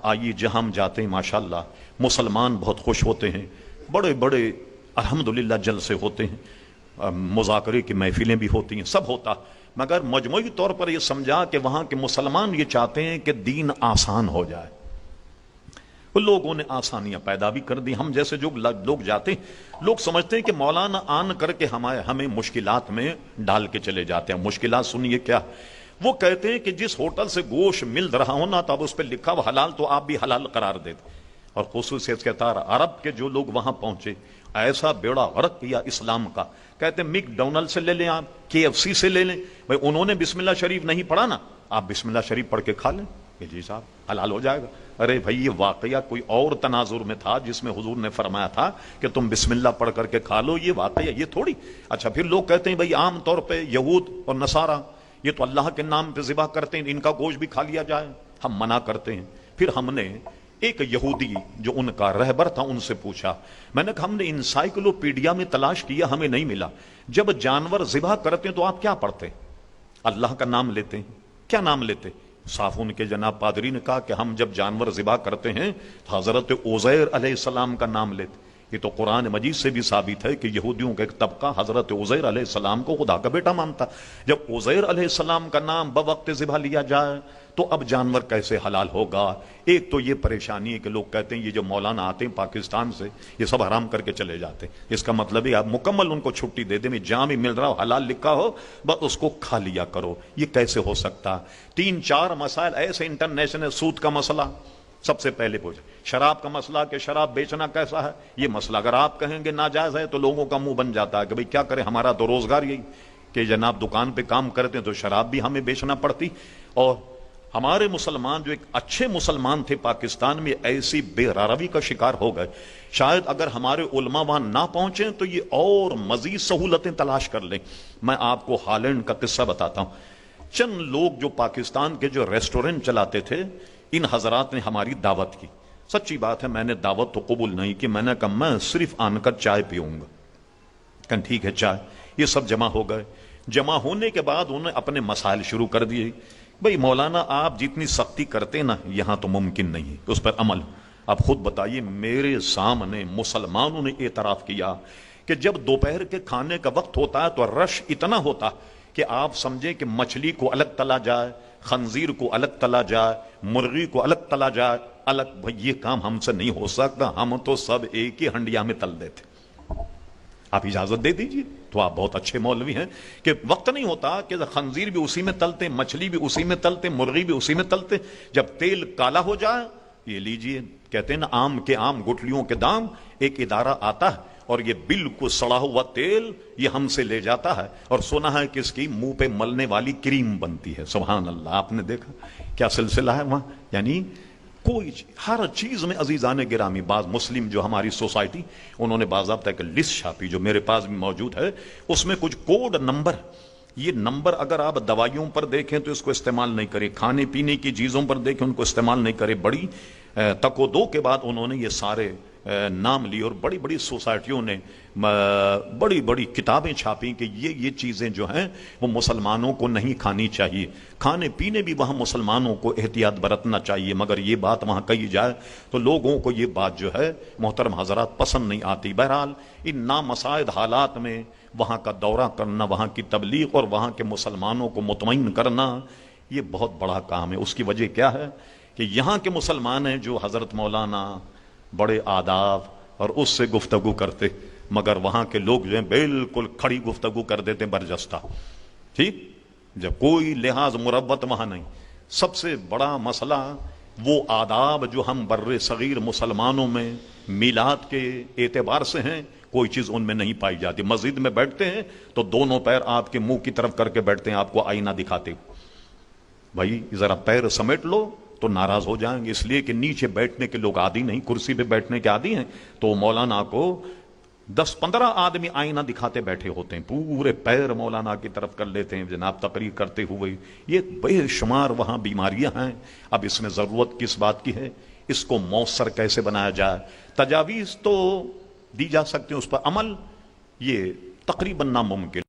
آئیے جہاں ہم جاتے ہیں ماشاءاللہ مسلمان بہت خوش ہوتے ہیں، بڑے بڑے الحمدللہ جلسے ہوتے ہیں، مذاکرے کی محفلیں بھی ہوتی ہیں، سب ہوتا، مگر مجموعی طور پر یہ سمجھا کہ وہاں کے مسلمان یہ چاہتے ہیں کہ دین آسان ہو جائے۔ لوگوں نے آسانیاں پیدا بھی کر دی۔ ہم جیسے جو لوگ جاتے ہیں، لوگ سمجھتے ہیں کہ مولانا آن کر کے ہمیں مشکلات میں ڈال کے چلے جاتے ہیں۔ مشکلات سنیے کیا، وہ کہتے ہیں کہ جس ہوٹل سے گوشت مل رہا ہو نا تو اب اس پہ لکھا ہوا حلال تو آپ بھی حلال قرار دیتے، اور خصوصیت کے طور عرب کے جو لوگ وہاں پہنچے ایسا بیڑا غرق کیا اسلام کا، کہتے ہیں میک ڈونلڈ سے لے لیں، آپ KFC سے لے لیں، بھائی انہوں نے بسم اللہ شریف نہیں پڑھا نا، آپ بسم اللہ شریف پڑھ کے کھا لیں کہ جی صاحب حلال ہو جائے گا۔ ارے بھائی یہ واقعہ کوئی اور تناظر میں تھا جس میں حضور نے فرمایا تھا کہ تم بسم اللہ پڑھ کر کے کھا لو، یہ واقعہ یہ تھوڑی۔ اچھا پھر لوگ کہتے ہیں بھائی عام طور پہ یہود اور نصارہ یہ تو اللہ کے نام پہ ذبح کرتے ہیں، ان کا گوشت بھی کھا لیا جائے، ہم منع کرتے ہیں۔ پھر ہم نے ایک یہودی جو ان کا رہبر تھا ان سے پوچھا، میں نے کہا ہم نے انسائکلوپیڈیا میں تلاش کیا، ہمیں نہیں ملا، جب جانور ذبح کرتے ہیں تو آپ کیا پڑھتے ہیں؟ اللہ کا نام لیتے ہیں، کیا نام لیتے؟ صاف ان کے جناب پادری نے کہا کہ ہم جب جانور ذبح کرتے ہیں تو حضرت عزیر علیہ السلام کا نام لیتے۔ یہ تو قرآن مجید سے بھی ثابت ہے کہ یہودیوں کا ایک طبقہ حضرت عزیر علیہ السلام کو خدا کا بیٹا مانتا۔ جب عزیر علیہ السلام کا نام بوقت ذبح لیا جائے تو اب جانور کیسے حلال ہوگا؟ ایک تو یہ پریشانی ہے کہ لوگ کہتے ہیں یہ جو مولانا آتے ہیں پاکستان سے یہ سب حرام کر کے چلے جاتے ہیں، اس کا مطلب ہے آپ مکمل ان کو چھٹی دے دیں، جہاں بھی مل رہا ہو حلال لکھا ہو بس اس کو کھا لیا کرو۔ یہ کیسے ہو سکتا؟ 3-4 مسائل ایسے انٹرنیشنل، سود کا مسئلہ سب سے پہلے پوچھے، شراب کا مسئلہ کہ شراب بیچنا کیسا ہے، یہ مسئلہ اگر آپ کہیں گے ناجائز ہے تو لوگوں کا منہ بن جاتا ہے کہ بھئی کیا کریں، ہمارا تو روزگار یہی کہ جناب دکان پہ کام کرتے ہیں تو شراب بھی ہمیں بیچنا پڑتی۔ اور ہمارے مسلمان جو ایک اچھے مسلمان تھے پاکستان میں ایسی بے روی کا شکار ہو گئے، شاید اگر ہمارے علماء وہاں نہ پہنچیں تو یہ اور مزید سہولتیں تلاش کر لیں۔ میں آپ کو ہالینڈ کا قصہ بتاتا ہوں۔ چند لوگ جو پاکستان کے جو ریسٹورنٹ چلاتے تھے، ان حضرات نے ہماری دعوت کی، سچی بات ہے میں نے دعوت تو قبول نہیں کی، میں نے کہا میں صرف آن کر چائے پیوں گا، کہ ٹھیک ہے چائے۔ یہ سب جمع ہو گئے، جمع ہونے کے بعد انہوں نے اپنے مسائل شروع کر دیے۔ بھئی مولانا آپ جتنی سختی کرتے نا یہاں تو ممکن نہیں اس پر عمل۔ اب خود بتائیے، میرے سامنے مسلمانوں نے اعتراف کیا کہ جب دوپہر کے کھانے کا وقت ہوتا ہے تو رش اتنا ہوتا کہ آپ سمجھیں کہ مچھلی کو الگ تلا جائے، خنزیر کو الگ تلا جائے، مرغی کو الگ تلا جائے، الگ۔ بھئی یہ کام ہم سے نہیں ہو سکتا، ہم تو سب ایک ہی ہنڈیا میں تل دیتے، آپ اجازت دے دیجئے۔ تو آپ بہت اچھے مولوی ہیں کہ وقت نہیں ہوتا کہ خنزیر بھی اسی میں تلتے، مچھلی بھی اسی میں تلتے، مرغی بھی اسی میں تلتے، جب تیل کالا ہو جائے یہ لیجئے، کہتے ہیں نا آم کے آم گٹھلیوں کے دام، ایک ادارہ آتا ہے اور یہ بالکل سڑا ہوا تیل یہ ہم سے لے جاتا ہے، اور سنا ہے کہ اس کی منہ پہ ملنے والی کریم بنتی ہے۔ سبحان اللہ، آپ نے دیکھا کیا سلسلہ ہے وہاں، یعنی کوئی ہر چیز میں عزیزان گرامی۔ بعض مسلم جو ہماری سوسائٹی انہوں نے باضابطہ ایک لسٹ چھاپی جو میرے پاس بھی موجود ہے، اس میں کچھ کوڈ نمبر، یہ نمبر اگر آپ دوائیوں پر دیکھیں تو اس کو استعمال نہیں کریں، کھانے پینے کی چیزوں پر دیکھیں ان کو استعمال نہیں کریں۔ بڑی تک و دو کے بعد انہوں نے یہ سارے نام لیے، اور بڑی بڑی سوسائٹیوں نے بڑی بڑی کتابیں چھاپی کہ یہ چیزیں جو ہیں وہ مسلمانوں کو نہیں کھانی چاہیے۔ کھانے پینے بھی وہاں مسلمانوں کو احتیاط برتنا چاہیے، مگر یہ بات وہاں کہی جائے تو لوگوں کو یہ بات جو ہے محترم حضرات پسند نہیں آتی۔ بہرحال ان نامساعد حالات میں وہاں کا دورہ کرنا، وہاں کی تبلیغ اور وہاں کے مسلمانوں کو مطمئن کرنا یہ بہت بڑا کام ہے۔ اس کی وجہ کیا ہے کہ یہاں کے مسلمان ہیں جو حضرت مولانا بڑے آداب اور اس سے گفتگو کرتے، مگر وہاں کے لوگ جو ہیں بالکل کھڑی گفتگو کر دیتے برجستہ، ٹھیک، جب کوئی لحاظ مروت وہاں نہیں۔ سب سے بڑا مسئلہ وہ آداب جو ہم بر صغیر مسلمانوں میں میلاد کے اعتبار سے ہیں، کوئی چیز ان میں نہیں پائی جاتی۔ مسجد میں بیٹھتے ہیں تو دونوں پیر آپ کے منہ کی طرف کر کے بیٹھتے ہیں، آپ کو آئینہ دکھاتے ہوئے، بھائی ذرا پیر سمیٹ لو تو ناراض ہو جائیں گے، اس لیے کہ نیچے بیٹھنے کے لوگ عادی نہیں، کرسی پہ بیٹھنے کے عادی ہیں، تو مولانا کو 10-15 آدمی آئینہ دکھاتے بیٹھے ہوتے ہیں، پورے پیر مولانا کی طرف کر لیتے ہیں جناب تقریر کرتے ہوئے۔ یہ بے شمار وہاں بیماریاں ہیں۔ اب اس میں ضرورت کس بات کی ہے، اس کو مؤثر کیسے بنایا جائے؟ تجاویز تو دی جا سکتے ہیں، اس پر عمل یہ تقریباً ناممکن۔